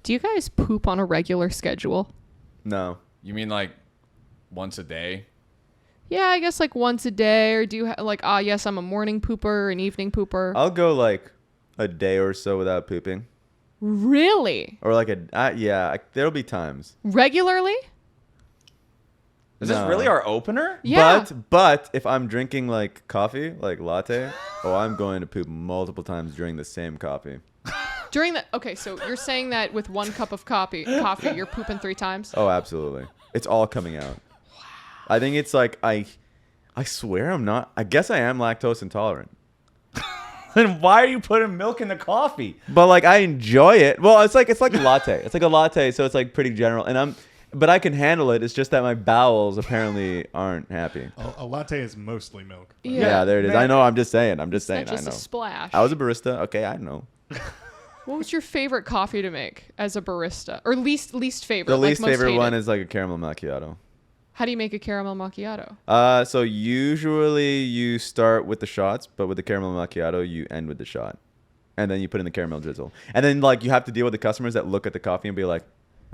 Do you guys poop on a regular schedule? No. You mean like once a day? Yeah, I guess like once a day. Or do you yes, I'm a morning pooper, an evening pooper. I'll go like a day or so without pooping. Really? Or like there'll be times. Regularly? Is this really our opener? Yeah. But if I'm drinking like coffee, like latte, I'm going to poop multiple times during the same coffee. Okay, so you're saying that with 1 cup of coffee, you're pooping 3 times? Oh, absolutely. It's all coming out. Wow. I think it's like I swear I'm not. I guess I am lactose intolerant. Then why are you putting milk in the coffee? But like I enjoy it. Well, it's like a latte. It's like a latte, so it's like pretty general. But I can handle it. It's just that my bowels apparently aren't happy. A latte is mostly milk. Yeah, there it is. I know. I'm just saying. Not just I know. a splash. I was a barista. Okay, I know. What was your favorite coffee to make as a barista? Or least favorite? The like least most favorite hated? one is like a caramel macchiato. How do you make a caramel macchiato? So usually you start with the shots, but with the caramel macchiato, you end with the shot. And then you put in the caramel drizzle. And then like you have to deal with the customers that look at the coffee and be like,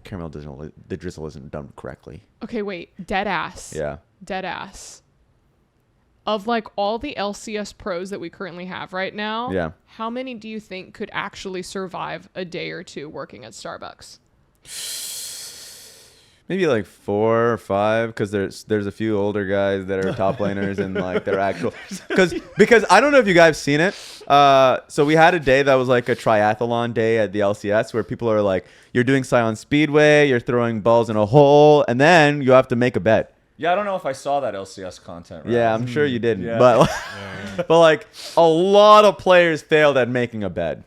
the drizzle isn't done correctly. Okay, wait. Dead ass. Yeah. Dead ass. Of like all the LCS pros that we currently have right now, Yeah. how many do you think could actually survive a day or two working at Starbucks? Maybe like 4 or 5, because there's a few older guys that are top laners and like they're actual. Because I don't know if you guys seen it. So we had a day that was like a triathlon day at the LCS where people are like, you're doing Scion Speedway, you're throwing balls in a hole, and then you have to make a bet. Yeah, I don't know if I saw that LCS content. Right? Yeah, I'm sure you didn't. Yeah. But like a lot of players failed at making a bet.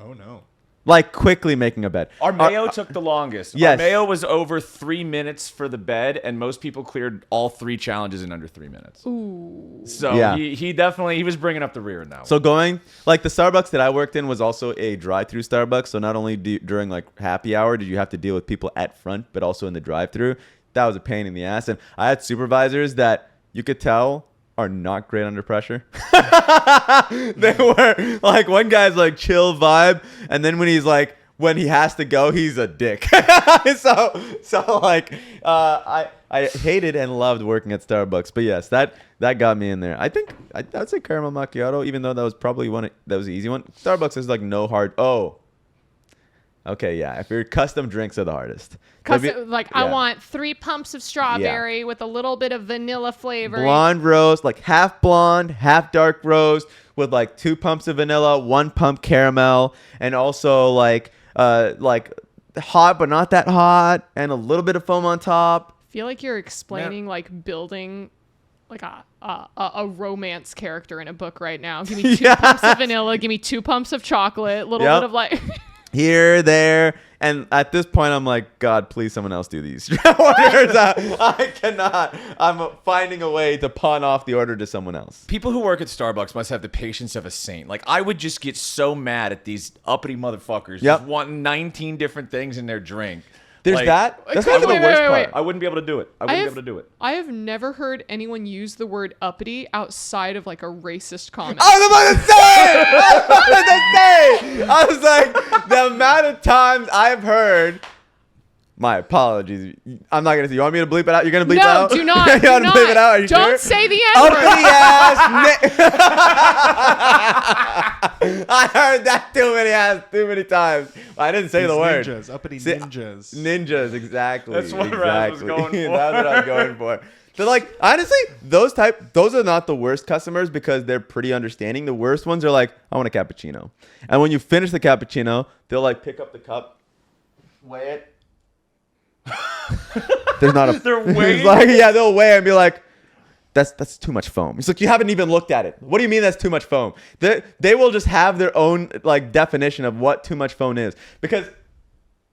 Oh no. Like quickly making a bet. Our Mayo took the longest. Yes. Our Mayo was over 3 minutes for the bed, and most people cleared all 3 challenges in under 3 minutes. Ooh. So Yeah. he was bringing up the rear in that one. So going like the Starbucks that I worked in was also a drive-through Starbucks. So not only during like happy hour did you have to deal with people at front, but also in the drive-through. That was a pain in the ass. And I had supervisors that you could tell are not great under pressure. They were like, one guy's like chill vibe, and then when he has to go, he's a dick. so like I hated and loved working at Starbucks. But yes, that got me in there. I think I'd say caramel macchiato, even though that was probably that was the easy one. Starbucks is like no hard. Okay, yeah. If your custom drinks are the hardest. I want 3 pumps of strawberry with a little bit of vanilla flavor. Blonde roast, like half blonde, half dark roast with like 2 pumps of vanilla, 1 pump caramel, and also like hot but not that hot, and a little bit of foam on top. I feel like you're explaining like building like a romance character in a book right now. Give me 2 pumps of vanilla, give me 2 pumps of chocolate, a little bit of like here, there, and at this point, I'm like, God, please, someone else do these orders. I cannot. I'm finding a way to pawn off the order to someone else. People who work at Starbucks must have the patience of a saint. Like, I would just get so mad at these uppity motherfuckers just wanting 19 different things in their drink. There's like, that. That's not the worst part. I wouldn't be able to do it. I have never heard anyone use the word uppity outside of like a racist comment. I was like, the amount of times I've heard. My apologies. I'm not gonna say. You want me to bleep it out? You're gonna bleep it out? No, do not. You want to bleep it out? Are you Don't sure? say the N-word. Uppity ass. I heard that too many times. I didn't say the word. Ninjas, uppity ninjas. Ninjas, exactly. That's what Raz was going for. That's what I'm going for. So like, honestly, those are not the worst customers because they're pretty understanding. The worst ones are like, I want a cappuccino. And when you finish the cappuccino, they'll like pick up the cup, weigh it. There's not a. They're weighing. Like, yeah, they'll weigh and be like, that's too much foam. It's like, you haven't even looked at it. What do you mean that's too much foam? They will just have their own like definition of what too much foam is, because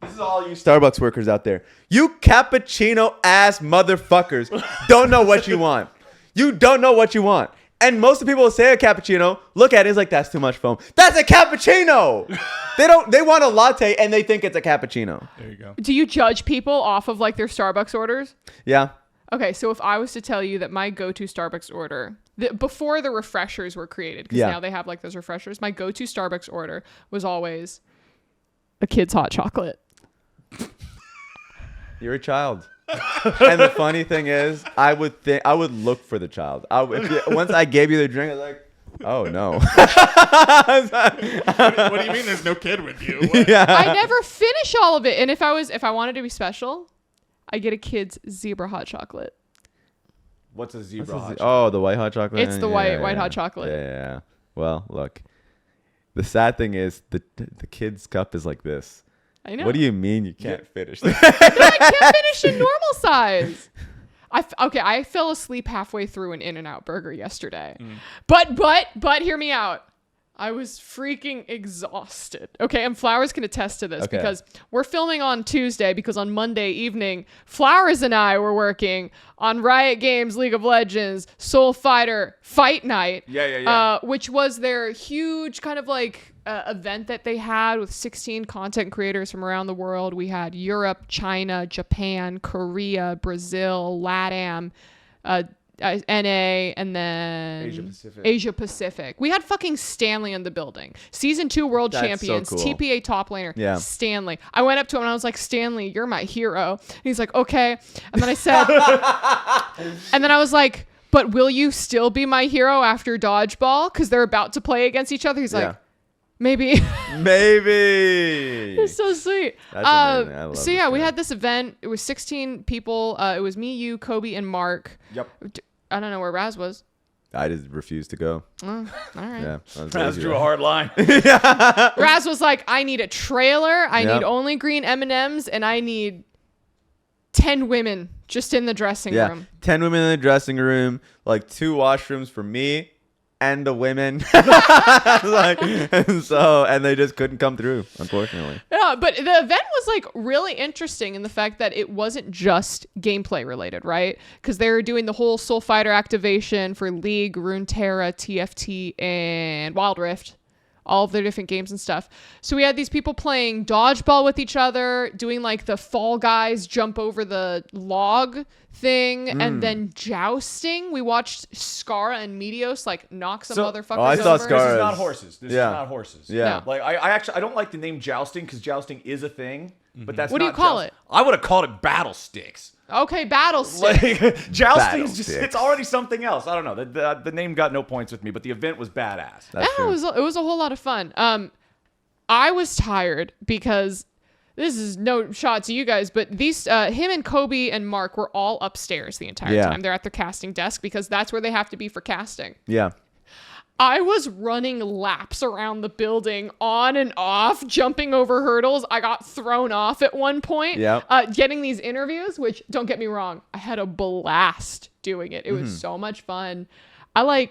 this is all you Starbucks workers out there. You cappuccino ass motherfuckers don't know what you want. You don't know what you want. And most of the people who say a cappuccino look at it as like, that's too much foam. That's a cappuccino. They want a latte and they think it's a cappuccino. There you go. Do you judge people off of like their Starbucks orders? Yeah. Okay, so if I was to tell you that my go-to Starbucks order, before the refreshers were created, because now they have like those refreshers, my go-to Starbucks order was always a kid's hot chocolate. You're a child. And the funny thing is, I would look for the child. Once I gave you the drink, I was like, oh no. What do you mean there's no kid with you? What? Yeah. I never finish all of it. And if I wanted to be special, I get a kid's zebra hot chocolate. What's a zebra hot chocolate? Oh, the white hot chocolate. It's the white hot chocolate. Yeah. Well, look. The sad thing is the kid's cup is like this. I know. What do you mean you can't finish that? No, I can't finish in normal size. I fell asleep halfway through an In-N-Out burger yesterday. But hear me out. I was freaking exhausted. Okay, and Flowers can attest to this because we're filming on Tuesday because on Monday evening, Flowers and I were working on Riot Games, League of Legends, Soul Fighter Fight Night. Yeah. Which was their huge kind of like event that they had with 16 content creators from around the world. We had Europe, China, Japan, Korea, Brazil, LATAM, NA, and then Asia Pacific. We had fucking Stanley in the building. Season 2 world champions, so cool. TPA top laner, Stanley. I went up to him and I was like, Stanley, you're my hero. And he's like, okay. And then I said, and then I was like, but will you still be my hero after Dodgeball? Because they're about to play against each other. He's like, maybe. Maybe. It's so sweet. That's amazing. I love So this yeah, we guy. had this event. It was 16 people. It was me, you, Kobe, and Mark. Yep. I don't know where Raz was. I just refused to go. All right. Yeah. I was Raz lazy drew a though. hard line. Raz was like, I need a trailer. I Yep. need only green M&Ms, and I need 10 women just in the dressing room. 10 women in the dressing room, like 2 washrooms for me and the women. And they just couldn't come through, unfortunately. Yeah, but the event was like really interesting in the fact that it wasn't just gameplay related, right? Because they were doing the whole Soul Fighter activation for League, Runeterra, TFT, and Wild Rift. All of their different games and stuff. So we had these people playing dodgeball with each other, doing like the Fall Guys jump over the log thing, and then jousting. We watched Scara and Meteos like knock some motherfuckers I saw over. Scara. This is not horses. This is not horses. Yeah. Like I don't like the name jousting because jousting is a thing, but that's What do not you call joust- it? I would have called it battle sticks. Okay, battle stick. Like jousting is just Battle it's already something else. I don't know. The name got no points with me, but the event was badass. That's true. It was a whole lot of fun. I was tired because this is no shot to you guys, but these him and Kobe and Mark were all upstairs the entire time. They're at their casting desk because that's where they have to be for casting. Yeah. I was running laps around the building on and off, jumping over hurdles. I got thrown off at one point. Getting these interviews, which don't get me wrong, I had a blast doing it. It was so much fun. I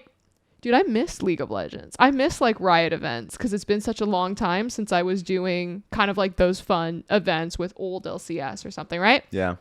miss League of Legends. I miss like Riot events because it's been such a long time since I was doing kind of like those fun events with old LCS or something, right? Yeah.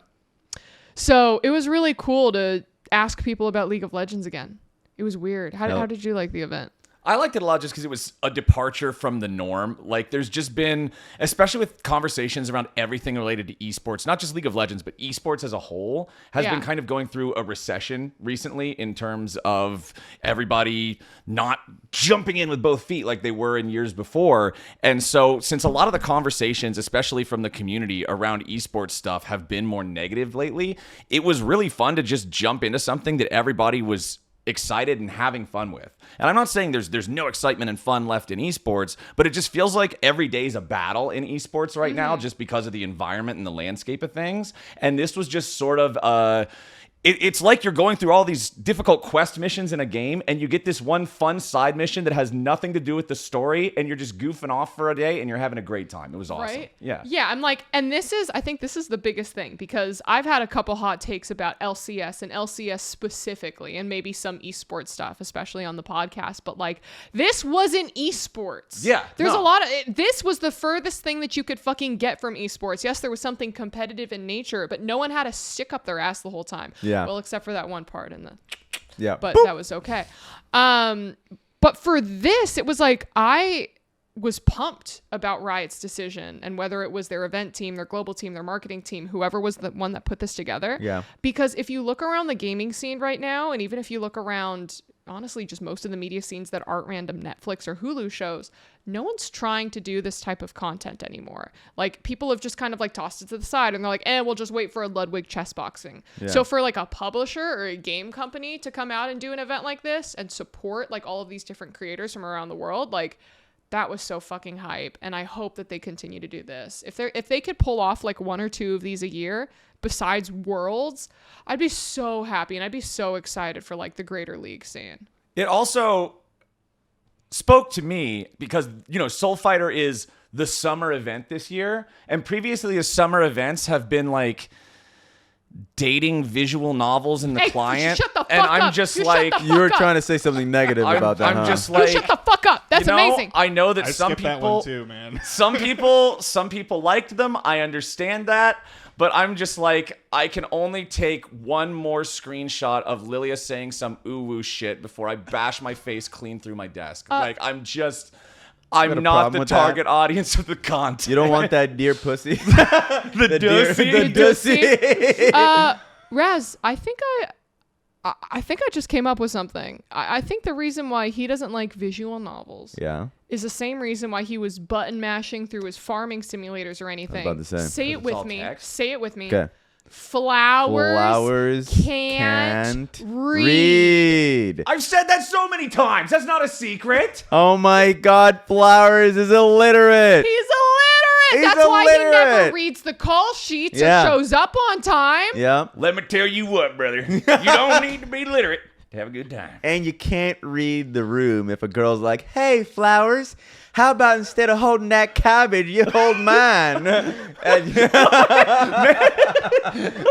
So it was really cool to ask people about League of Legends again. It was weird. How did you like the event? I liked it a lot just because it was a departure from the norm. Like, there's just been, especially with conversations around everything related to esports, not just League of Legends, but esports as a whole has been kind of going through a recession recently in terms of everybody not jumping in with both feet like they were in years before. And so, since a lot of the conversations, especially from the community around esports stuff, have been more negative lately, it was really fun to just jump into something that everybody was excited and having fun with. And I'm not saying there's no excitement and fun left in esports, but it just feels like every day is a battle in esports right now just because of the environment and the landscape of things. And this was just sort of it's like you're going through all these difficult quest missions in a game and you get this one fun side mission that has nothing to do with the story and you're just goofing off for a day and you're having a great time. It was awesome. Right? Yeah. Yeah, I'm like, and I think this is the biggest thing because I've had a couple hot takes about LCS and LCS specifically and maybe some esports stuff, especially on the podcast, but like this wasn't esports. Yeah, There's no. a lot of this was the furthest thing that you could fucking get from esports. Yes, there was something competitive in nature, but no one had to stick up their ass the whole time. Yeah. Well, except for that one part in the Yeah. but that was okay. But for this, it was like I was pumped about Riot's decision and whether it was their event team, their global team, their marketing team, whoever was the one that put this together. Yeah. Because if you look around the gaming scene right now, and even if you look around honestly just most of the media scenes that aren't random Netflix or Hulu shows, no one's trying to do this type of content anymore. Like, people have just kind of like tossed it to the side and they're like, we'll just wait for a Ludwig chess boxing. Yeah. So for like a publisher or a game company to come out and do an event like this and support like all of these different creators from around the world, like, that was so fucking hype. And I hope that they continue to do this. If they could pull off like 1 or 2 of these a year besides Worlds, I'd be so happy and I'd be so excited for like the greater league scene. It also spoke to me because, Soul Fighter is the summer event this year. And previously the summer events have been like dating visual novels in the client. Shut the fuck and up. I'm just You like, shut the You were fuck up. trying to say something negative about that. I'm just You like, shut the fuck up. That's amazing. I know that I some skipped that people one too, man. some people liked them. I understand that. But I'm just like, I can only take one more screenshot of Lilia saying some ooh-woo shit before I bash my face clean through my desk. I'm a not problem the with target audience of the content. You don't want that deer pussy. the dussy. Raz, I think I just came up with something. I think the reason why he doesn't like visual novels Yeah. is the same reason why he was button mashing through his farming simulators or anything. about to say. Say it it's with all me. text? Say it with me. Okay. Flowers can't read. read. I've said that so many times. That's not a secret. Oh my God, Flowers is illiterate. He's illiterate. He's That's why he never illiterate. reads the call sheets Yeah. or shows up on time. Yeah. Let me tell you what, brother. You don't need to be literate to have a good time. And you can't read the room if a girl's like, "Hey, Flowers, how about instead of holding that cabbage, you hold mine?" And-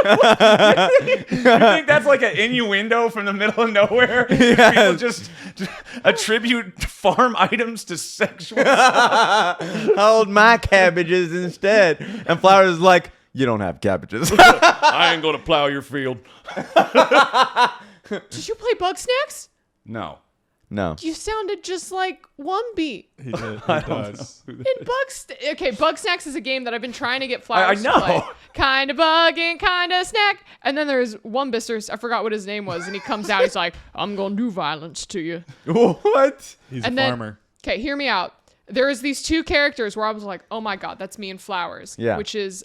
You think that's like an innuendo from the middle of nowhere? Yes. People just attribute farm items to sexual. hold my cabbages instead. And Flowers is like, "You don't have cabbages." I ain't gonna plow your field. Did you play Bug Snacks? No. No. You sounded just like Wumby. He does. Okay, Bug Snacks is a game that I've been trying to get Flowers I to play. know. Kind of bug and kind of snack. And then there's Wumbisters. I forgot what his name was. And he comes out. He's like, "I'm going to do violence to you." What? He's And a then- farmer. Okay, hear me out. There is these 2 characters where I was like, "Oh my God, that's me and Flowers." Yeah. Which is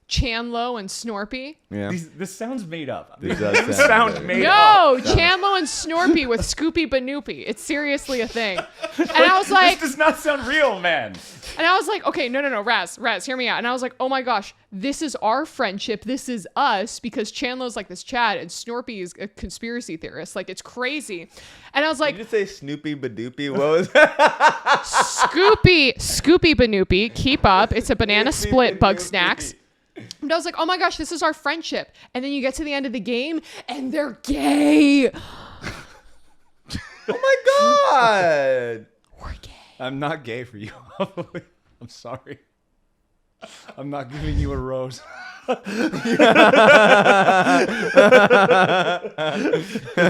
Chanlo and Snorpy. Yeah. This sounds made up. This These does sound sound made up. No, Chanlo and Snorpy with Scoopy Banoopy. It's seriously a thing. And I was like, This does not sound real, man. And I was like, okay, no, Raz, hear me out. And I was like, oh my gosh, this is our friendship. This is us, because Chandler's like this Chad and Snorpy is a conspiracy theorist. Like, it's crazy. And I was like, Did you say Snoopy Badoopy? What was that? Scoopy Banoopy, keep up. It's a banana Snoopy split Bug Banoopy. Snacks. And I was like, oh my gosh, this is our friendship. And then you get to the end of the game and they're gay. Oh my God. We're gay. I'm not gay for you. I'm sorry. I'm not giving you a rose.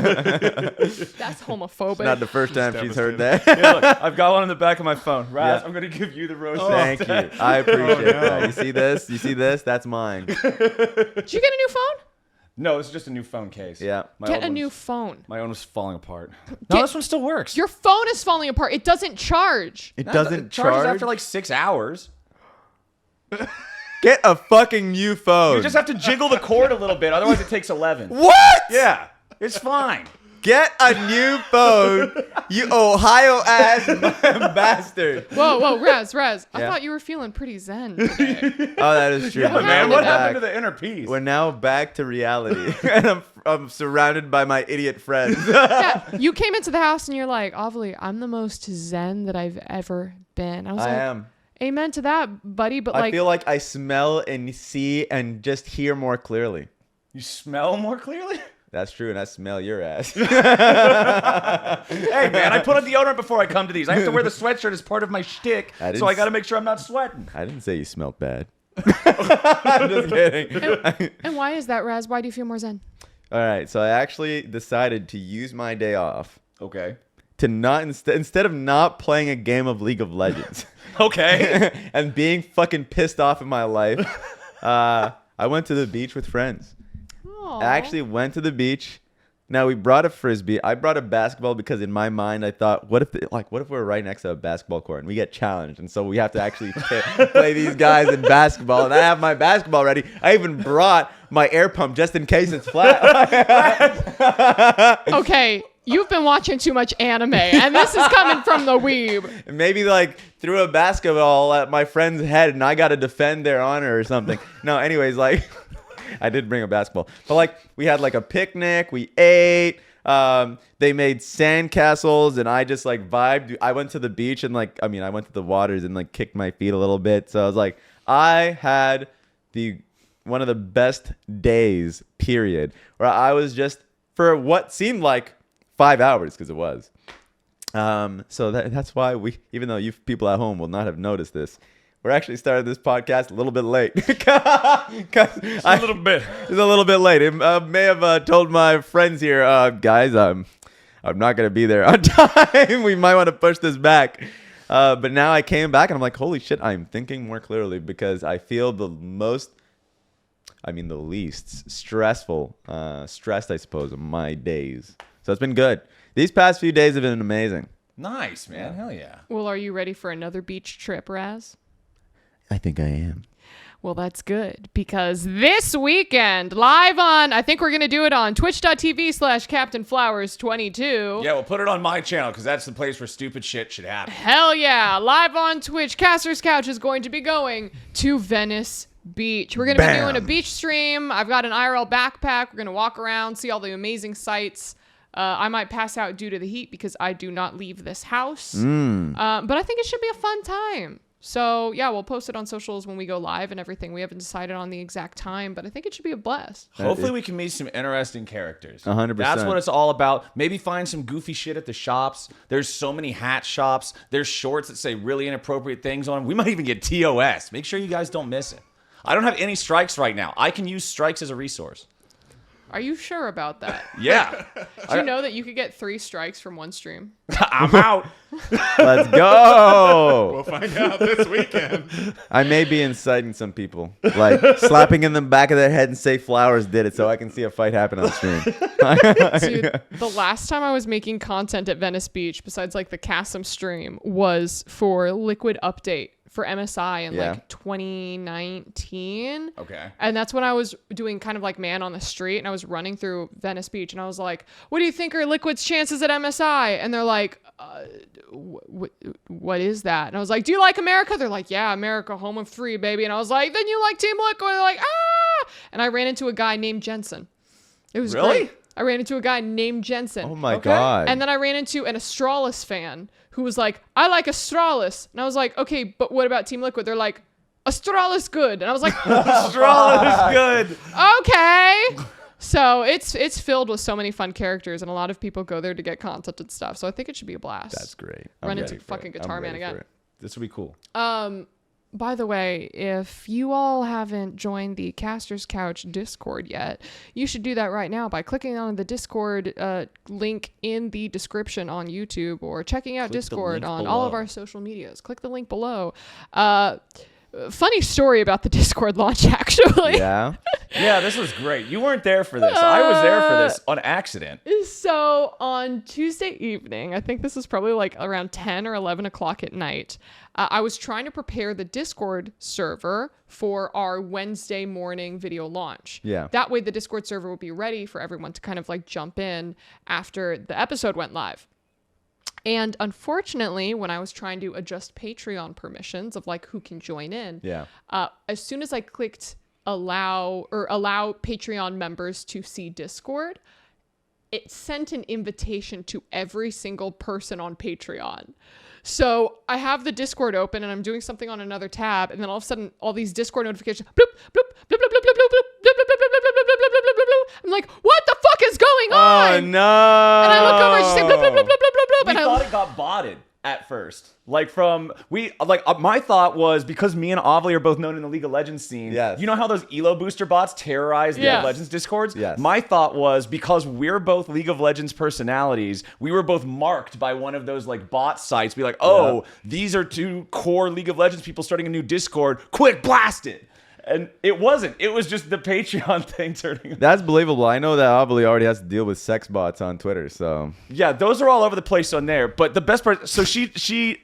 That's homophobic. Not the first time she's heard that. Yeah, look, I've got one on the back of my phone. Raz, Yeah. I'm going to give you the rose. Thank you. I appreciate no. that. You see this? You see this? That's mine. Did you get a new phone? No, it's just a new phone case. Yeah. My Get old a one's- new phone. My own was falling apart. No, this one still works. Your phone is falling apart. It doesn't charge. It No, doesn't it charges charge. after like 6 hours. Get a fucking new phone. You just have to jiggle the cord a little bit, otherwise it takes 11. What? Yeah, it's fine. Get a new phone, you Ohio ass bastard. Whoa, Raz. I Yeah. thought you were feeling pretty zen today. Oh, that is true. Yeah, We're man, now what back- happened to the inner peace? We're now back to reality, and I'm surrounded by my idiot friends. Yeah, you came into the house and you're like, Ovilee, I'm the most zen that I've ever been. I was I like, am. amen to that, buddy. But I like, feel like I smell and see and just hear more clearly. You smell more clearly? That's true, and I smell your ass. Hey, man, I put on deodorant before I come to these. I have to wear the sweatshirt as part of my shtick, I didn't so I s- got to make sure I'm not sweating. I didn't say you smelled bad. I'm just kidding. and why is that, Raz? Why do you feel more zen? All right, so I actually decided to use my day off Okay. to not instead of not playing a game of League of Legends Okay. and being fucking pissed off in my life. I went to the beach with friends. Aw. I actually went to the beach, Now we brought a frisbee. I brought a basketball because in my mind I thought, what if we're right next to a basketball court and we get challenged, and so we have to actually play these guys in basketball. And I have my basketball ready. I even brought my air pump just in case it's flat. Okay, you've been watching too much anime, and this is coming from the weeb. And maybe like threw a basketball at my friend's head, and I got to defend their honor or something. No, anyways, like. I did bring a basketball, but like we had like a picnic, we ate, they made sand castles, and I just like vibed. I went to the beach and I went to the waters and like kicked my feet a little bit. So I was like, I had one of the best days, period, where I was just for what seemed like 5 hours, because it was. So that's why even though you people at home will not have noticed this, we're actually started this podcast a little bit late. It's a little bit late. I may have told my friends here, guys, I'm not going to be there on time. We might want to push this back. But now I came back and I'm like, holy shit, I'm thinking more clearly because I feel the least stressed, I suppose, of my days. So it's been good. These past few days have been amazing. Nice, man. Hell yeah. Well, are you ready for another beach trip, Raz? I think I am. Well, that's good, because this weekend, live on, I think we're going to do it on twitch.tv/CaptainFlowers22. Yeah, we'll put it on my channel, because that's the place where stupid shit should happen. Hell yeah. Live on Twitch, Caster's Couch is going to be going to Venice Beach. We're going to be doing a beach stream. I've got an IRL backpack. We're going to walk around, see all the amazing sights. I might pass out due to the heat because I do not leave this house. But I think it should be a fun time. So, yeah, we'll post it on socials when we go live and everything. We haven't decided on the exact time, but I think it should be a blast. Hopefully we can meet some interesting characters. 100%. That's what it's all about. Maybe find some goofy shit at the shops. There's so many hat shops. There's shorts that say really inappropriate things on them. We might even get TOS. Make sure you guys don't miss it. I don't have any strikes right now. I can use strikes as a resource. Are you sure about that? Yeah. Do you know that you could get 3 strikes from one stream? I'm out. Let's go. We'll find out this weekend. I may be inciting some people, like slapping in the back of their head and say Flowers did it so I can see a fight happen on stream. Dude, the last time I was making content at Venice Beach, besides like the Chasm stream, was for Liquid Update for MSI in like 2019. Okay. And that's when I was doing kind of like man on the street, and I was running through Venice Beach, and I was like, what do you think are Liquid's chances at MSI? And they're like, what is that? And I was like, do you like America? They're like, yeah, America, home of 3, baby. And I was like, then you like Team Liquid? And they're like, ah! And I ran into a guy named Jensen. It was great. I ran into a guy named Jensen. Oh my God. And then I ran into an Astralis fan who was like, I like Astralis. And I was like, okay, but what about Team Liquid? They're like, Astralis good. And I was like, Astralis good. Okay. So it's filled with so many fun characters, and a lot of people go there to get content and stuff. So I think it should be a blast. That's great. Run into fucking Guitar Man again. This will be cool. By the way, if you all haven't joined the Caster's Couch Discord yet, you should do that right now by clicking on the Discord link in the description on YouTube, or checking out Discord on all of our social medias. Click the link below. Funny story about the Discord launch, actually. Yeah. Yeah, this was great. You weren't there for this. I was there for this on accident. So on Tuesday evening, I think this was probably like around 10 or 11 o'clock at night, I was trying to prepare the Discord server for our Wednesday morning video launch. Yeah. That way the Discord server would be ready for everyone to kind of like jump in after the episode went live. And unfortunately, when I was trying to adjust Patreon permissions of like who can join in, as soon as I clicked allow Patreon members to see Discord, it sent an invitation to every single person on Patreon. So I have the Discord open and I'm doing something on another tab, and then all of a sudden all these Discord notifications, bloop, bloop, bloop, bloop, bloop, bloop, bloop, bloop, bloop, bloop, bloop, bloop, bloop, bloop, bloop, bloop, bloop. I'm like, what the fuck is going on? Oh no. And I look over and she's like, bloop, bloop, bloop, bloop, bloop, bloop. We thought it got botted at first. My thought was, because me and Ovilee are both known in the League of Legends scene. Yes. You know how those Elo booster bots terrorize the League of Legends Discords? Yes. My thought was, because we're both League of Legends personalities, we were both marked by one of those like bot sites. Be like, oh, these are 2 core League of Legends people starting a new Discord. Quick, blast it. And it wasn't. It was just the Patreon thing turning. That's believable. I know that Ovilee already has to deal with sex bots on Twitter, so Yeah, those are all over the place on there. But the best part, so she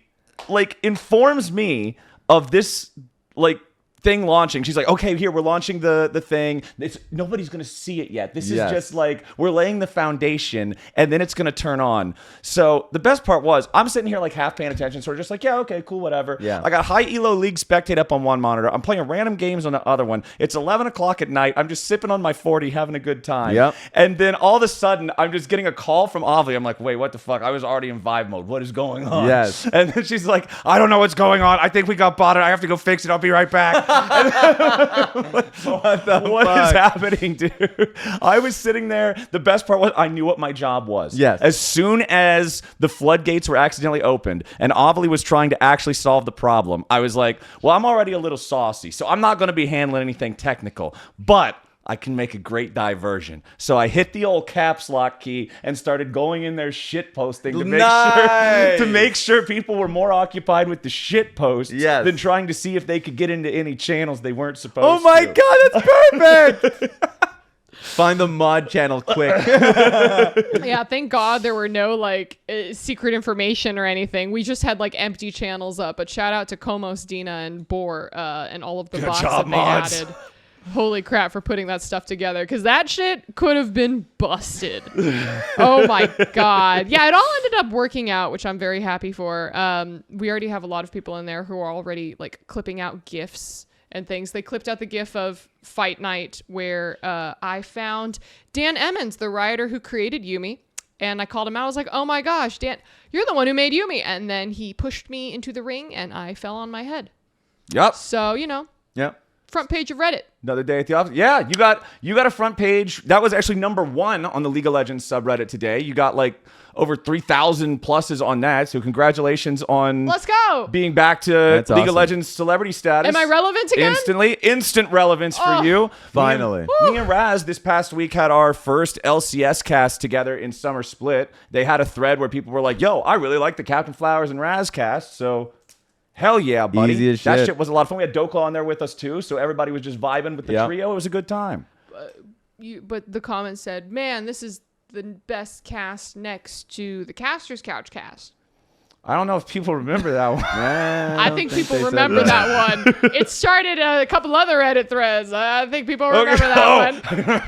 like informs me of this like thing launching. She's like, okay, here, we're launching the thing. Nobody's gonna see it yet. This is just like we're laying the foundation, and then it's gonna turn on. So the best part was I'm sitting here like half paying attention, sort of just like, yeah, okay, cool, whatever. Yeah. I got high elo league spectate up on one monitor. I'm playing random games on the other one. It's 11 o'clock at night. I'm just sipping on my 40, having a good time. Yep. And then all of a sudden, I'm just getting a call from Ovilee. I'm like, wait, what the fuck? I was already in vibe mode. What is going on? Yes. And then she's like, I don't know what's going on. I think we got botted. I have to go fix it. I'll be right back. What is happening, dude? I was sitting there. The best part was I knew what my job was. Yes. As soon as the floodgates were accidentally opened and Ovilee was trying to actually solve the problem, I was like, well, I'm already a little saucy, so I'm not going to be handling anything technical. But I can make a great diversion. So I hit the old caps lock key and started going in there shit posting to make sure people were more occupied with the shit posts than trying to see if they could get into any channels they weren't supposed to. Oh my god, that's perfect! Find the mod channel quick. Yeah, thank God there were no like secret information or anything. We just had like empty channels up. But shout out to Komos, Dina, and Boar and all of the bots that they added. Holy crap for putting that stuff together, because that shit could have been busted. Oh my god. Yeah, it all ended up working out, which I'm very happy for. We already have a lot of people in there who are already like clipping out GIFs and things. They clipped out the GIF of Fight Night where I found Dan Emmons, the writer who created Yumi. And I called him out. I was like, oh my gosh, Dan, you're the one who made Yumi. And then he pushed me into the ring and I fell on my head. Yep. So, you know. Yep. Front page of Reddit. Another day at the office. Yeah, you got a front page. That was actually #1 on the League of Legends subreddit today. You got like over 3,000 pluses on that. So congratulations on Let's go. being back to That's League awesome. of Legends celebrity status. Am I relevant again? Instant relevance for you. Finally. Me and Raz this past week had our first LCS cast together in Summer Split. They had a thread where people were like, yo, I really like the Captain Flowers and Raz cast. So hell yeah, buddy. Easy as that shit. shit was a lot of fun. We had Dokla on there with us too. So everybody was just vibing with the trio. It was a good time. But the comment said, man, this is the best cast next to the Caster's Couch cast. I don't know if people remember that one. I think people remember that one. It started a couple other Reddit threads. I think people remember that one.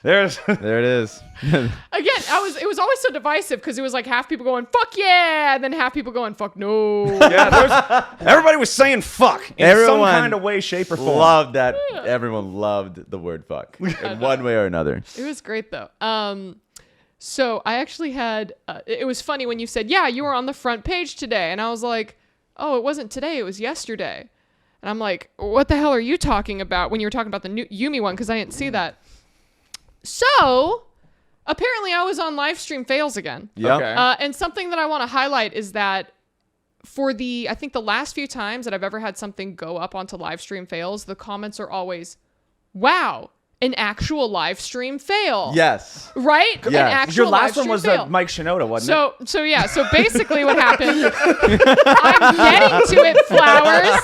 There it is. Again, it was always so divisive because it was like half people going, fuck yeah, and then half people going, fuck no. Yeah, everybody was saying fuck in some kind of way, shape, or form. Loved that. Everyone loved the word fuck in one way or another. It was great though. So I actually had, it was funny when you said, yeah, you were on the front page today. And I was like, oh, it wasn't today, it was yesterday. And I'm like, what the hell are you talking about when you were talking about the new Yumi one? Because I didn't see that. So apparently I was on live stream fails again. Yep. Okay. And something that I want to highlight is that for I think the last few times that I've ever had something go up onto live stream fails, the comments are always, wow, an actual live stream fail. Yes. Right? Yeah. An actual Your last one live was stream fail. Mike Shinoda, wasn't it? So basically what happened, I'm getting to it, Flowers.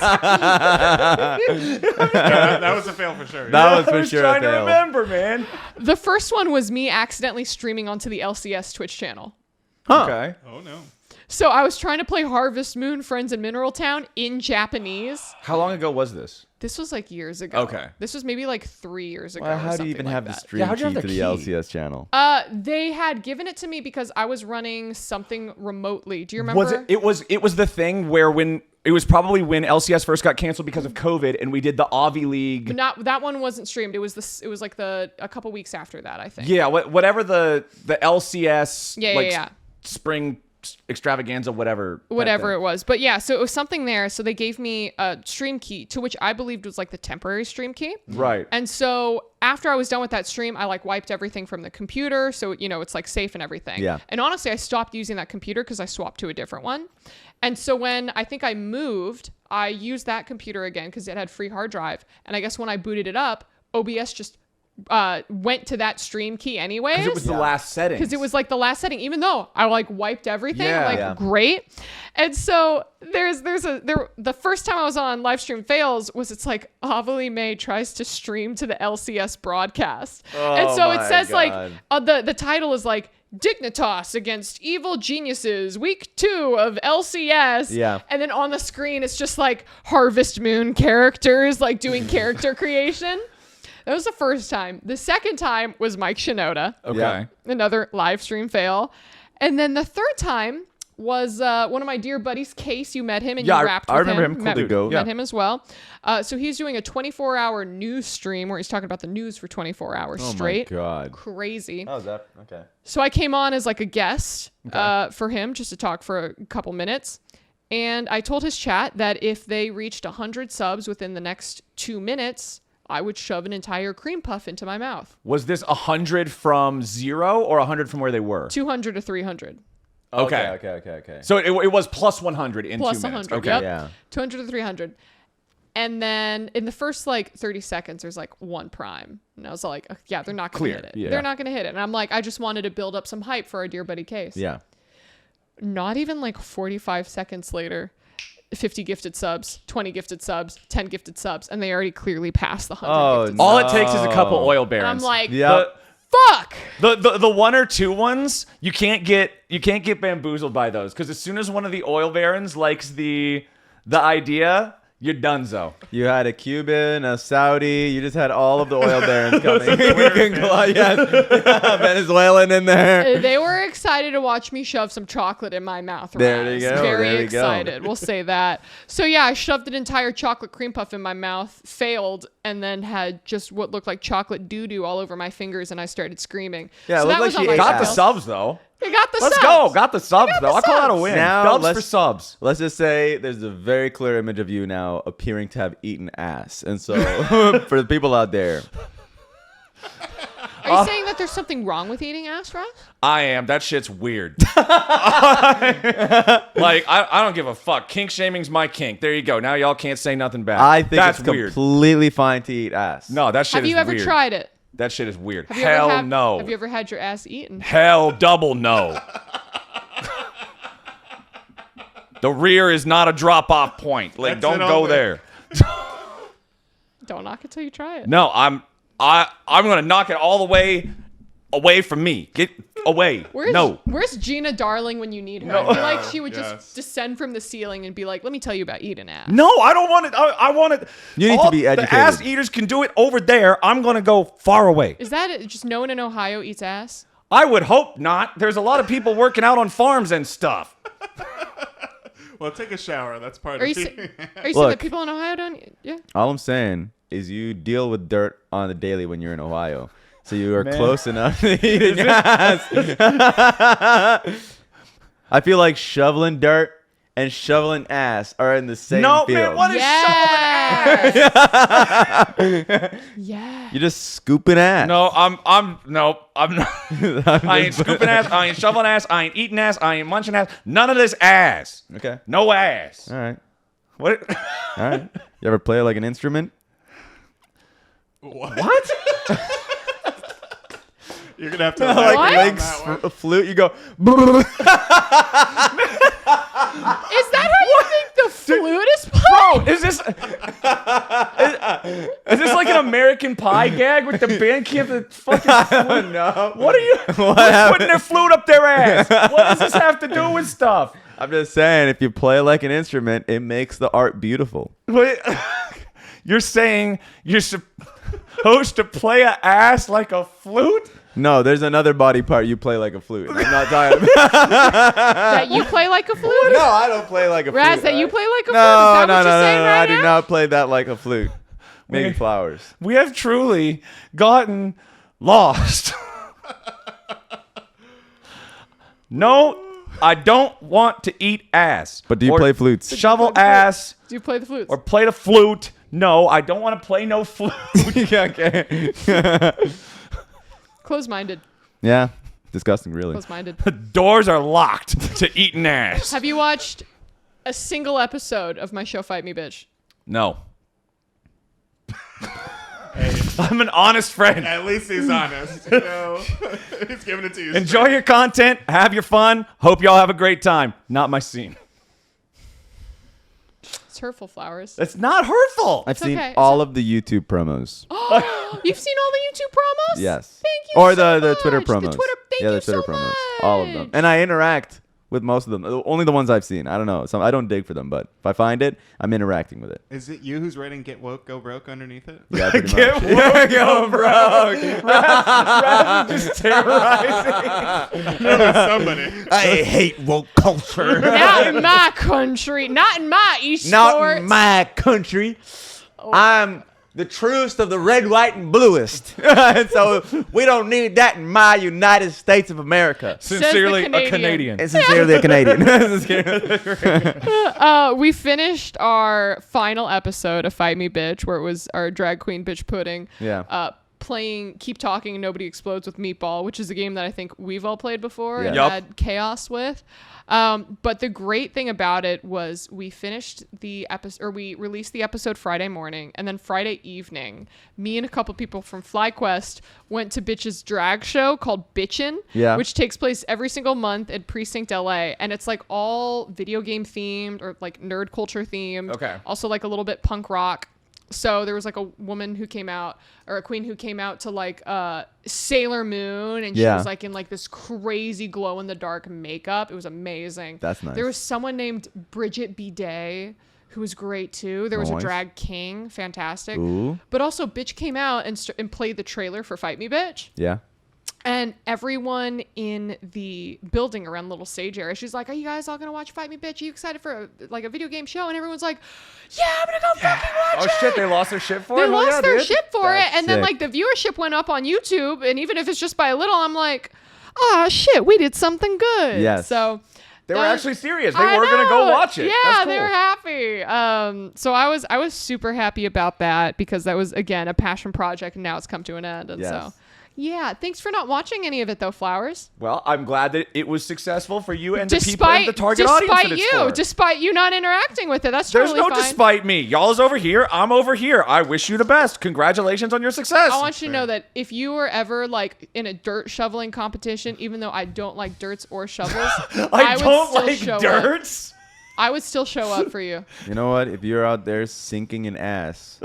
That was a fail for sure. That was for I was sure trying a to fail. remember, man. The first one was me accidentally streaming onto the LCS Twitch channel. Huh. Okay. Oh no. So I was trying to play Harvest Moon Friends in Mineral Town in Japanese. How long ago was this? This was like years ago. Okay. This was maybe like 3 years ago. Well, or how do you something even like have the that. stream how'd you key have to the the key? LCS channel? They had given it to me because I was running something remotely. Do you remember? Was it was the thing where it was probably when LCS first got canceled because of COVID, and we did the Ovilee League. Not that one wasn't streamed. It was It was like a couple weeks after that, I think. Yeah, whatever the LCS Yeah. spring extravaganza, whatever It was. But yeah, so it was something there. So they gave me a stream key, to which I believed was like the temporary stream key. Right. And so after I was done with that stream, I like wiped everything from the computer. So, it's like safe and everything. Yeah. And honestly, I stopped using that computer because I swapped to a different one. And so when I think I moved, I used that computer again because it had free hard drive. And I guess when I booted it up, OBS just went to that stream key anyways. Because it was the last setting. Because it was like the last setting, even though I like wiped everything, great. And so the first time I was on live stream fails was it's like Ovilee May tries to stream to the LCS broadcast. And so it says like the title is like Dignitas against Evil Geniuses, week 2 of LCS. Yeah. And then on the screen, it's just like Harvest Moon characters, like doing character creation. That was the first time. The second time was Mike Shinoda. Okay. Yeah. Another live stream fail. And then the third time was one of my dear buddies, Case. You met him and you rapped with him. I remember him. Cool to go. Met him as well. So he's doing a 24-hour news stream where he's talking about the news for 24 hours straight. Oh my God. Crazy. How's that? Okay. So I came on as like a guest for him just to talk for a couple minutes. And I told his chat that if they reached 100 subs within the next 2 minutes, I would shove an entire cream puff into my mouth. Was this 100 from 0 or 100 from where they were? 200 to 300. Okay. So it was plus 100 in Plus 2 minutes. 100, Okay. yep. Yeah. 200 to 300. And then in the first like 30 seconds, there's like one prime. And I was like, yeah, they're not going to hit it. Yeah. They're not going to hit it. And I'm like, I just wanted to build up some hype for our dear buddy Case. Yeah. Not even like 45 seconds later, 50 gifted subs, 20 gifted subs, 10 gifted subs, and they already clearly passed the 100 gifted All subs. it takes is a couple oil barons. And I'm like, Yep. fuck! The 1 or 2 ones, you can't get bamboozled by those, because as soon as one of the oil barons likes the idea, you're donezo. You had a Cuban, a Saudi. You just had all of the oil barons coming. Venezuelan in there. They were excited to watch me shove some chocolate in my mouth. There you go. Very There you go. excited. We'll say that. So yeah, I shoved an entire chocolate cream puff in my mouth, failed, and then had just what looked like chocolate doo-doo all over my fingers, and I started screaming. Yeah, it so looked that like was on he my ate Got the fail. subs, though. They got the Let's subs. go. Got the subs, though. I call that a subs. win. Now, Dubs for subs. Let's just say there's a very clear image of you now appearing to have eaten ass. And so for the people out there, Are you saying that there's something wrong with eating ass, Ross? I am. That shit's weird. Like, I don't give a fuck. Kink shaming's my kink. There you go. Now y'all can't say nothing bad. I think That's it's weird. completely fine to eat ass. No, that shit Have is you ever weird. tried it? That shit is weird. Have you Hell ever no. Have you ever had your ass eaten? Hell double no. The rear is not a drop-off point. Like, That's don't it go over. there. Don't knock it till you try it. No, I'm gonna knock it all the way away from me. Get away. Where's Gina Darling when you need her? I feel like she would Yes. just descend from the ceiling and be like, "Let me tell you about eating ass." No, I don't want it. I want it. You need to be educated. The ass eaters can do it over there. I'm gonna go far away. Is that it? Just no one in Ohio eats ass? I would hope not. There's a lot of people working out on farms and stuff. Well, take a shower. That's part Are of you it. saying that Look. people in Ohio don't? Yeah. All I'm saying is you deal with dirt on the daily when you're in Ohio. So you are close enough to eating ass. I feel like shoveling dirt and shoveling ass are in the same field. Man, what is Yes. shoveling ass? Yeah. You're just scooping ass. No, I'm not. I ain't scooping ass. I ain't shoveling ass. I ain't eating ass. I ain't munching ass. None of this ass. Okay. No ass. All right. What? All right. You ever play like an instrument? What? You're gonna have to Like What? Link's a flute. You go. Is that how you think the flute is played? Bro, is this like an American Pie gag with the band camp? The fucking flute? No. What are you? Who's putting their flute up their ass? What does this have to do with stuff? I'm just saying, if you play like an instrument, it makes the art beautiful. Wait, you're saying you're supposed to play an ass like a flute? No, there's another body part you play like a flute. I'm not talking about. That you play like a flute? No, I don't play like a flute. Raz, that you play like a flute? No, Is that no, what no, you're saying no, right I now? do not play that like a flute. Maybe flowers. We have truly gotten lost. No, I don't want to eat ass. But do you Or play flutes? Shovel ass Do you play the flutes? or play the flute. No, I don't want to play no flute. Yeah, okay. Close-minded. Yeah, disgusting, really. Close-minded. The doors are locked to eating ass. Have you watched a single episode of my show Fight Me Bitch? No. Hey, I'm an honest friend. At least he's honest. You know, he's giving it to you. Enjoy your content. Have your fun. Hope y'all have a great time. Not my scene. It's hurtful, Flowers. That's not hurtful. I've seen okay. all of the YouTube promos. You've seen all the YouTube promos? Yes. Thank you Or so the Twitter much. promos. Thank yeah, you the Twitter so promos. much. All of them. And I interact with most of them. Only the ones I've seen. I don't know. I don't dig for them, but if I find it, I'm interacting with it. Is it you who's writing "Get Woke, Go Broke" underneath it? Yeah, pretty Get much. woke, go broke. Rather than just terrorizing. Somebody. I hate woke culture. Not in my country. Not in my esports. Not in my country. I'm the truest of the red, white, and bluest. And so we don't need that in my United States of America. Sincerely, Says the a Canadian. And sincerely a Canadian. We finished our final episode of Fight Me Bitch, where it was our drag queen bitch pudding. Yeah. Playing Keep Talking and Nobody Explodes with Meatball, which is a game that I think we've all played before Yeah. and Yup. had chaos with. But the great thing about it was we finished the episode, or we released the episode Friday morning, and then Friday evening, me and a couple people from FlyQuest went to Biqtch's drag show called Biqtchin', which takes place every single month at Precinct LA, and it's like all video game themed or like nerd culture themed. Okay. Also like a little bit punk rock. So there was like a woman who came out, or a queen who came out to like Sailor Moon, and she was like in like this crazy glow in the dark makeup. It was amazing. That's nice. There was someone named Bridget Bidet who was great too. There was a Nice. drag king, fantastic. Ooh. But also Biqtch came out and played the trailer for Fight Me Bitch. Yeah. And everyone in the building around the little stage area, she's like, "Are you guys all gonna watch Fight Me Bitch? Are you excited for a video game show?" And everyone's like, "Yeah, I'm gonna go fucking watch it." Oh shit, they lost their shit for it? They Hell lost yeah, their dude. shit for it, That's and then sick. like the viewership went up on YouTube, and even if it's just by a little, I'm like, "Oh shit, we did something good." Yes. So They were that- actually serious. They I were going to go know. watch it. Yeah, That's cool. they were happy. So I was super happy about that because that was again a passion project, and now it's come to an end. And Yes. so, yeah, thanks for not watching any of it though, Flowers. Well, I'm glad that it was successful for you and the people in the target audience that it's for. Despite you not interacting with it, that's There's totally no fine. despite me. Y'all's over here. I'm over here. I wish you the best. Congratulations on your success. I want you to know that if you were ever like in a dirt shoveling competition, even though I don't like dirts or shovels, I would don't still like show up. dirts. I would still show up for you. You know what? If you're out there sinking an ass,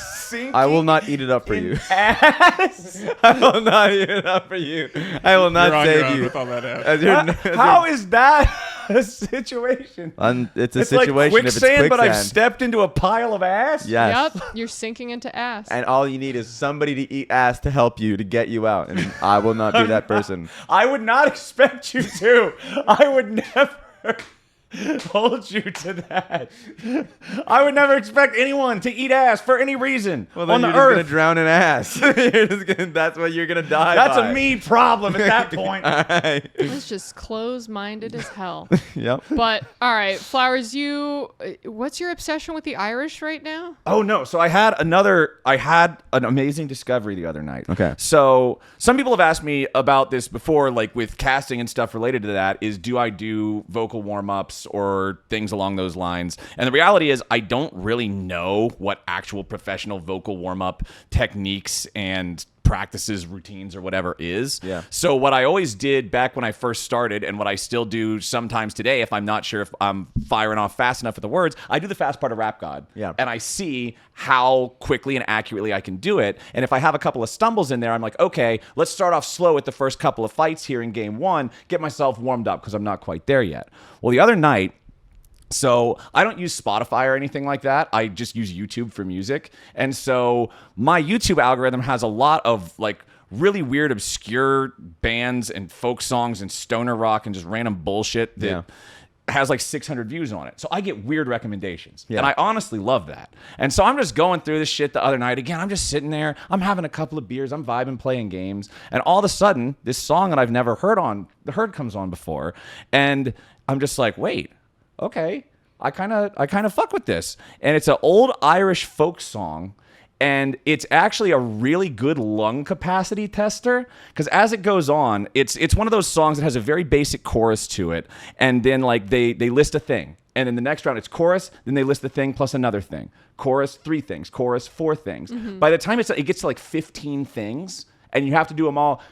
Sinking I will not eat it up for in you. ass. I will not eat it up for you. I will not You're on your save own you. with all that ass. As you're- How is that a situation? It's a It's situation like if it's quicksand, but I've quicksand. stepped into a pile of ass. Yes. Yep, you're sinking into ass. And all you need is somebody to eat ass to help you to get you out, and I will not be that person. I would not expect you to. I would never hold you to that. I would never expect anyone to eat ass for any reason Well, on then the you're just earth. gonna drown in ass. That's what you're gonna die. That's by. a me problem at that point. All right. It's just close-minded as hell. Yep. But all right, Flowers, what's your obsession with the Irish right now? Oh no! So I had an amazing discovery the other night. Okay. So some people have asked me about this before, like with casting and stuff related to that. Is do I do vocal warm-ups or things along those lines? And the reality is, I don't really know what actual professional vocal warm-up techniques and practices, routines, or whatever is. Yeah. So what I always did back when I first started, and what I still do sometimes today, if I'm not sure if I'm firing off fast enough with the words, I do the fast part of Rap God. Yeah. And I see how quickly and accurately I can do it. And if I have a couple of stumbles in there, I'm like, okay, let's start off slow with the first couple of fights here in game one, get myself warmed up because I'm not quite there yet. Well, the other night, so I don't use Spotify or anything like that. I just use YouTube for music. And so my YouTube algorithm has a lot of like really weird, obscure bands and folk songs and stoner rock and just random bullshit that has like 600 views on it. So I get weird recommendations. Yeah. And I honestly love that. And so I'm just going through this shit the other night. Again, I'm just sitting there. I'm having a couple of beers. I'm vibing, playing games. And all of a sudden, this song that I've never heard comes on before. And I'm just like, wait. Okay, I kind of fuck with this. And it's an old Irish folk song, and it's actually a really good lung capacity tester, because as it goes on, it's one of those songs that has a very basic chorus to it, and then like they list a thing. And then the next round, it's chorus. Then they list the thing plus another thing. Chorus, 3 things. Chorus, 4 things. By the time it gets to like 15 things, and you have to do them all.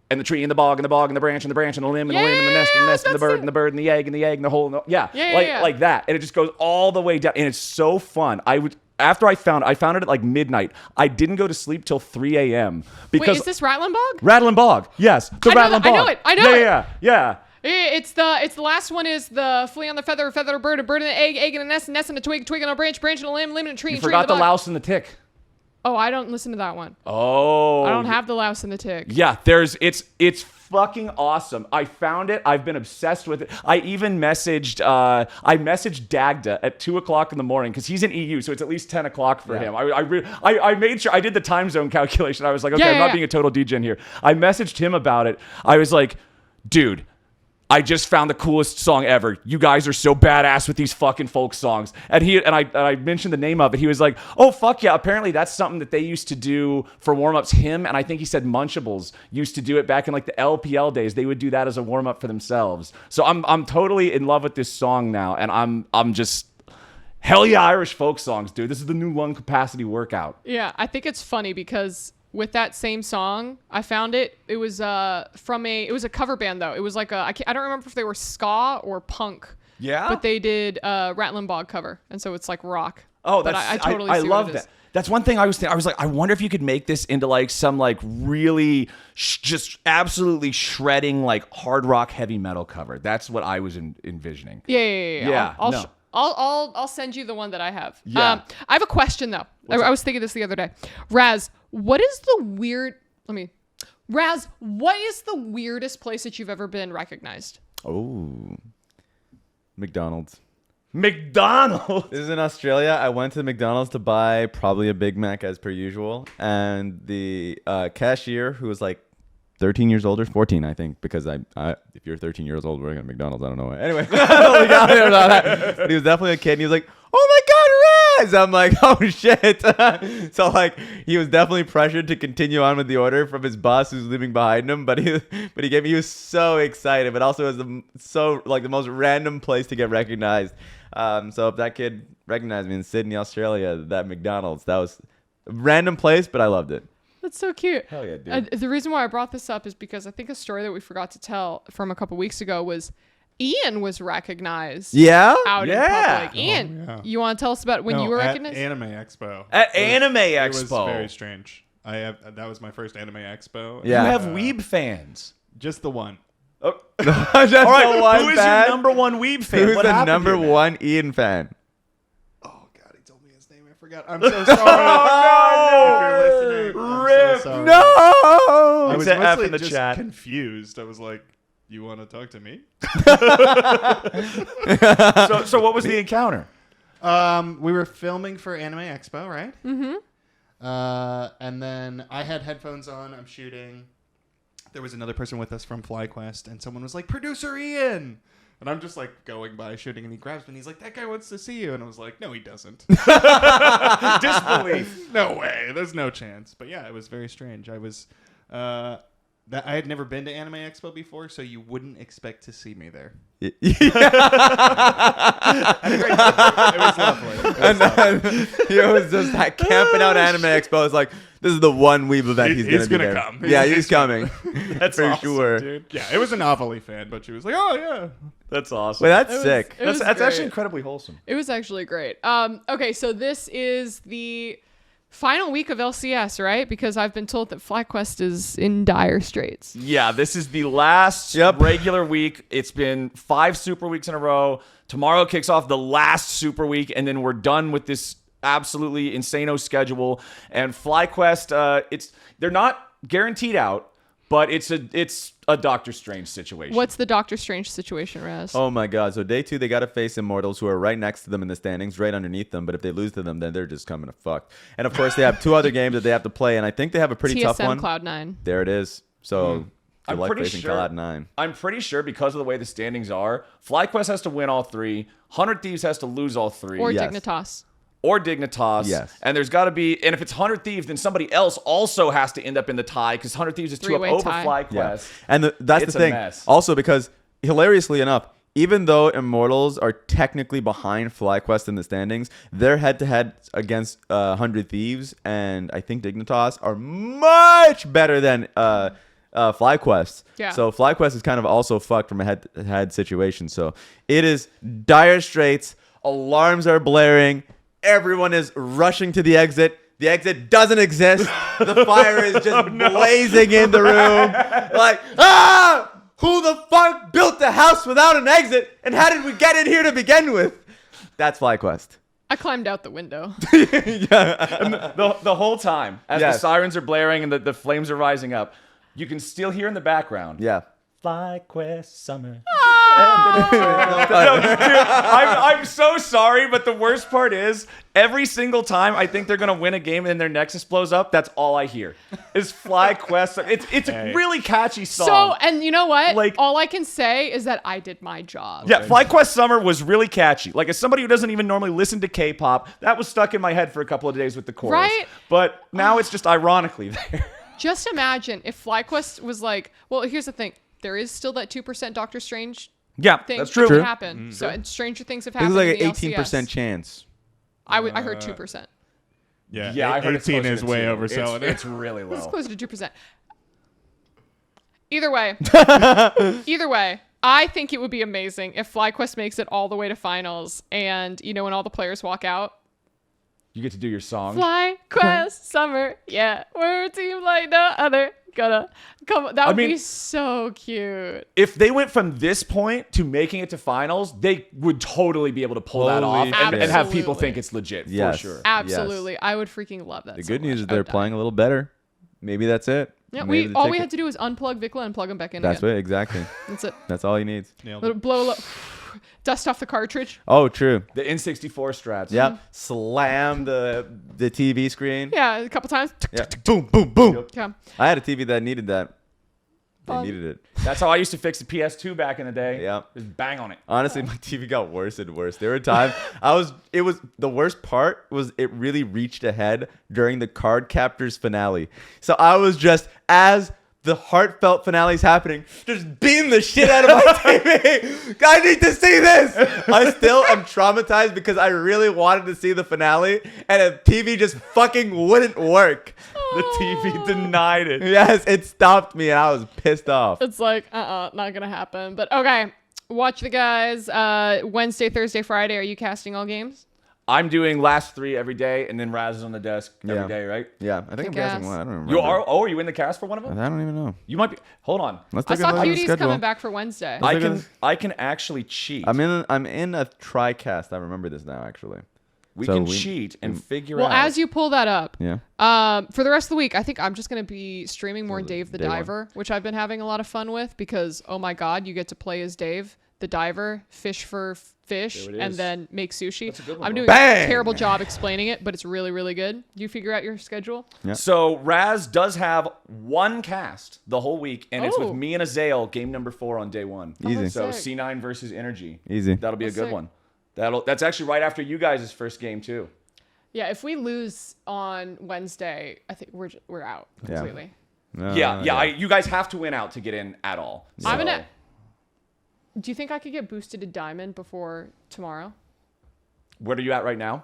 And the tree and the bog and the bog and the branch and the branch and the limb and the limb and the nest and the nest and the bird and the bird and the egg and the egg and the hole. Like that. And it just goes all the way down. And it's so fun. After I found it at like midnight. I didn't go to sleep till 3 a.m. because Wait, is this Rattling Bog? Rattling Bog. Yes. The Rattling Bog. I know it. Yeah. It's the last one is the flea on the feather, feather a bird in the egg, egg in a nest, nest in a twig, twig in a branch, branch in a limb, limb in a tree, You tree in forgot a the bog. louse and the tick. Oh, I don't listen to that one. Oh. I don't have the louse and the tick. Yeah, it's fucking awesome. I found it. I've been obsessed with it. I even messaged Dagda at 2:00 in the morning because he's in EU, so it's at least 10 o'clock for him. I made sure I did the time zone calculation. I was like, okay, I'm not being a total degen here. I messaged him about it. I was like, dude, I just found the coolest song ever. You guys are so badass with these fucking folk songs. And I mentioned the name of it. He was like, oh, fuck yeah. Apparently that's something that they used to do for warm-ups. Him, and I think he said Munchables used to do it back in like the LPL days. They would do that as a warm-up for themselves. So I'm totally in love with this song now. And I'm just, hell yeah, Irish folk songs, dude. This is the new lung capacity workout. Yeah, I think it's funny because with that same song, I found it. It was it was a cover band though. It was like I don't remember if they were ska or punk. Yeah. But they did Rattling Bog cover, and so it's like rock. Oh, but that's I totally I see love what it is. that. That's one thing I was thinking. I was like, I wonder if you could make this into like some like really just absolutely shredding like hard rock heavy metal cover. That's what I was envisioning. Yeah. No. I'll send you the one that I have. Yeah. I have a question though. I was thinking this the other day. Raz, what is the weirdest place that you've ever been recognized? Oh, McDonald's. McDonald's. This is in Australia. I went to McDonald's to buy probably a Big Mac as per usual. And the cashier, who was like 13 years older, 14, I think, because I if you're 13 years old working at McDonald's, I don't know why. Anyway, but he was definitely a kid. And he was like, oh my God, Raz! I'm like, oh shit. So like, he was definitely pressured to continue on with the order from his boss who's leaving behind him. But he was so excited, but also it was the most random place to get recognized. So if that kid recognized me in Sydney, Australia, that McDonald's, that was a random place, but I loved it. That's so cute. Hell yeah, dude. The reason why I brought this up is because I think a story that we forgot to tell from a couple weeks ago was Ian was recognized. Yeah? Out in public. Ian, you want to tell us about when you were recognized? At Anime Expo. At Anime Expo. It was very strange. That was my first Anime Expo. Yeah. You have weeb fans. Just the one. Oh. Just All right, the one who is fan? your number one weeb fan? Who's What the happened number here, man? one Ian fan? Oh God, he told me his name. I forgot. I'm so sorry. If you're listening, I'm so sorry. No! I was It's an F mostly in the just chat. confused. I was like, "You want to talk to me?" So what was the encounter? We were filming for Anime Expo, right? Mm-hmm. And then I had headphones on. I'm shooting. There was another person with us from FlyQuest, and someone was like, "Producer Ian." And I'm just like going by shooting, and he grabs me, and he's like, "That guy wants to see you." And I was like, "No, he doesn't." Disbelief. No way. There's no chance. But yeah, it was very strange. I was, I had never been to Anime Expo before, so you wouldn't expect to see me there. It was lovely. And then he was just like camping out Anime Expo. It's like, this is the one weeb event he's He's gonna be gonna there. come. Yeah, he's coming. That's for awesome, sure. dude. Yeah, it was an Ovilee fan, but she was like, "Oh yeah." That's awesome. Wait, that's sick. It was That's actually great. incredibly wholesome. It was actually great. Okay, so this is the final week of LCS, right? Because I've been told that FlyQuest is in dire straits. Yeah, this is the last regular week. It's been 5 super weeks in a row. Tomorrow kicks off the last super week, and then we're done with this absolutely insano schedule. And FlyQuest, they're not guaranteed out, but it's a Doctor Strange situation. What's the Doctor Strange situation, Raz? Oh my God. So day 2, they got to face Immortals, who are right next to them in the standings, right underneath them. But if they lose to them, then they're just coming to fuck. And of course, they have 2 other games that they have to play. And I think they have a pretty tough one. Cloud9. There it is. So good I'm luck pretty facing sure. Cloud9. I'm pretty sure because of the way the standings are, FlyQuest has to win all 3. 100 Thieves has to lose all 3. Or Yes. Dignitas. Or Dignitas. Yes. And there's got to be, and if it's 100 Thieves, then somebody else also has to end up in the tie because 100 Thieves is 2 up Three-way over tie. FlyQuest. Yeah. And that's It's the a thing. mess. Also, because hilariously enough, even though Immortals are technically behind FlyQuest in the standings, their head-to-head against 100 Thieves and I think Dignitas are much better than FlyQuest. Yeah. So FlyQuest is kind of also fucked from a head-to-head situation. So it is dire straits. Alarms are blaring. Everyone is rushing to the exit. The exit doesn't exist. The fire is just blazing in the room. Like, who the fuck built the house without an exit? And how did we get in here to begin with? That's FlyQuest. I climbed out the window. And the whole time, as Yes. the sirens are blaring and the flames are rising up, you can still hear in the background. Yeah. FlyQuest Summer. No, dude, I'm so sorry, but the worst part is every single time I think they're gonna win a game and then their Nexus blows up, that's all I hear is FlyQuest. It's a really catchy song. So, and you know what? Like- all I can say is that I did my job. Yeah, FlyQuest Summer was really catchy. Like, as somebody who doesn't even normally listen to K-pop, that was stuck in my head for a couple of days with the chorus. Right? But now it's just ironically there. Just imagine if FlyQuest was like, well, here's the thing. There is still that 2% Doctor Strange Yeah, thing that's that true. can happen. So, and stranger things have It was happened. like in an the 18% LCS. chance. I heard 2%. Yeah, I heard it's 18 closer is to way 2. overselling it. It's really It's low. closer to 2%. Either way, I think it would be amazing if FlyQuest makes it all the way to finals, and when all the players walk out, You get to do your song. FlyQuest Summer, yeah, we're a team like no other. Gonna come. That would be so cute. If they went from this point to making it to finals, they would totally be able to pull that Holy off and have people Absolutely. think it's legit Yes. for sure. Absolutely, I would freaking love that. The so good news much. is I they're would die. playing a little better. Maybe that's it. Yeah, Maybe the all we ticket- had to do was unplug Vikla and plug them back in. That's again. it, exactly. That's it. That's all he needs. Nailed it. Blow, dust off the cartridge. Oh, true. The N64 strats. Yep. Slam the TV screen. Yeah, a couple times. Yeah. Boom, boom, boom. Yeah. I had a TV that needed that. They Fun. needed it. That's how I used to fix the PS2 back in the day. Yep. Just bang on it. Honestly, my TV got worse and worse. There were times it was the worst part was it really reached ahead during the Card Captors finale. So I was just, as the heartfelt finale's happening, just beam the shit out of my TV. I need to see this. I still am traumatized because I really wanted to see the finale and a TV just fucking wouldn't work. The TV denied it. Yes, it stopped me and I was pissed off. It's like, not gonna happen. But okay, watch the guys. Wednesday, Thursday, Friday. Are you casting all games? I'm doing last 3 every day, and then Raz is on the desk every Yeah. day, right? Yeah, I think I'm Kick-ass. guessing one. I don't remember. You are? Oh, are you in the cast for one of them? I don't even know. You might be. Hold on. Let's I take a saw look at the Cuties schedule. coming back for Wednesday. Let's look at this. I can actually cheat. I'm in a TriCast. I remember this now, actually. we so can we- cheat and figure Well, out. as you pull that up, Yeah. for the rest of the week, I think I'm just gonna be streaming more Dave the Day one. Diver, which I've been having a lot of fun with because oh my god, you get to play as Dave the Diver, fish for fish, There it and is. then make sushi. That's a good one, I'm bro. doing Bang! a terrible job explaining it, but it's really, really good. You figure out your schedule. Yeah. So Raz does have one cast the whole week, and it's Oh. with me and Azael, game number 4 on day 1. Easy. So Sick. C9 versus Energy. Easy. That'll be That's a good sick. one. That's actually right after you guys' first game too. Yeah, if we lose on Wednesday, I think we're out Yeah. completely. You guys have to win out to get in at all. I'm So- gonna. Do you think I could get boosted to diamond before tomorrow? Where are you at right now?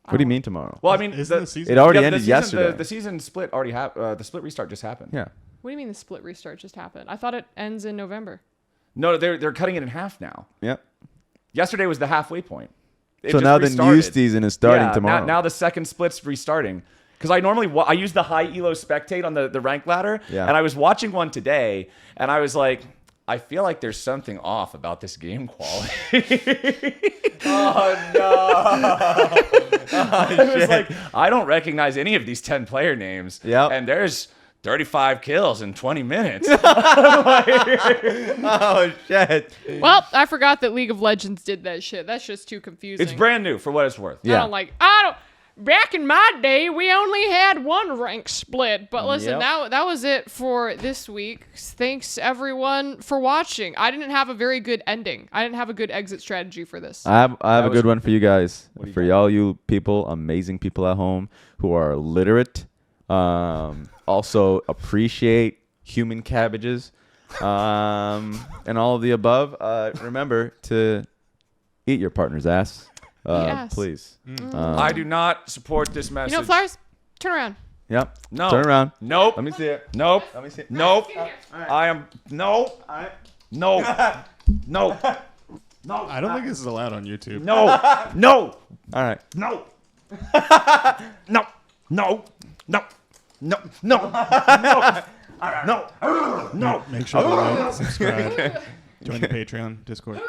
What do you mean tomorrow? Well, I mean, Isn't the season? It already the ended season- yesterday. The season split already happened. The split restart just happened. Yeah. What do you mean the split restart just happened? I thought it ends in November. No, they're cutting it in half now. Yep. Yesterday was the halfway point. It So just now the new restarted. season is starting Yeah, tomorrow. Now the second split's restarting. Because I normally I use the high elo spectate on the rank ladder, Yeah. and I was watching one today, and I was like, I feel like there's something off about this game quality. Oh no! I was like, I don't recognize any of these 10 player names. Yep. And there's 35 kills in 20 minutes. Oh shit! Well, I forgot that League of Legends did that shit. That's just too confusing. It's brand new for what it's worth. Yeah. I don't. Back in my day, we only had one rank split. But listen, Yep. that was it for this week. Thanks everyone for watching. I didn't have a very good ending. I didn't have a good exit strategy for this. I have a was- good one for you guys. do you For got? y'all, you people, amazing people at home who are literate, also appreciate human cabbages. and all of the above. Remember to eat your partner's ass. Yes. Please. I do not support this message. You know, Flowers, turn around. Yep. No. Turn around. Nope. Let me see it. Nope. Let me see it. Nope. Right. I am no. No. No. No. I don't think this is allowed on YouTube. No. No. All right. No. No. No. No. No. No. No. No. Make sure to like, subscribe, join the Patreon, Discord.